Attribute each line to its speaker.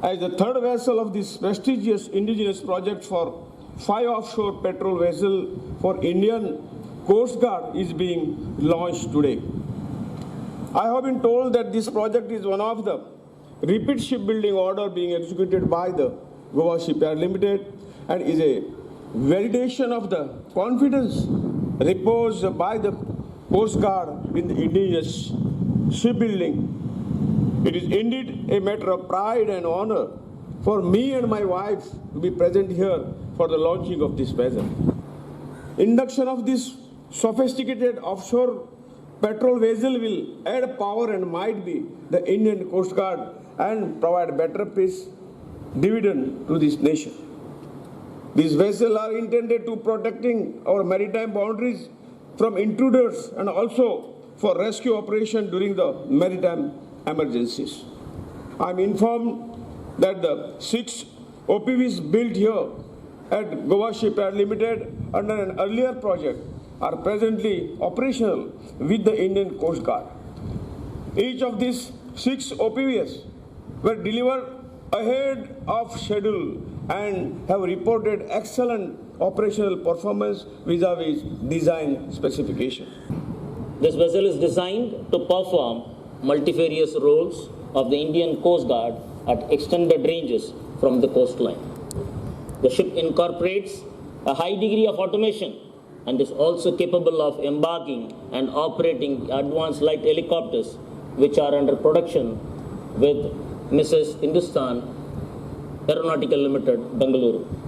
Speaker 1: as the third vessel of this prestigious indigenous project for 5 offshore patrol vessels for Indian Coast Guard is being launched today. I have been told that this project is one of the repeat shipbuilding order being executed by the Goa Shipyard Limited and is a validation of the confidence reposed by the Coast Guard in the indigenous shipbuilding. It is indeed a matter of pride and honor for me and my wife to be present here for the launching of this vessel. Induction of this sophisticated offshore patrol vessel will add power and might be the Indian Coast Guard and provide better peace dividend to this nation. These vessels are intended to protecting our maritime boundaries from intruders and also for rescue operation during the maritime emergencies. I am informed that the 6 OPVs built here at Goa Shipyard Limited under an earlier project are presently operational with the Indian Coast Guard. Each of these 6 OPVs were delivered ahead of schedule and have reported excellent operational performance vis-a-vis design specification.
Speaker 2: This vessel is designed to perform multifarious roles of the Indian Coast Guard at extended ranges from the coastline. The ship incorporates a high degree of automation and is also capable of embarking and operating advanced light helicopters which are under production with Mrs. Hindustan Aeronautical Limited, Bengaluru.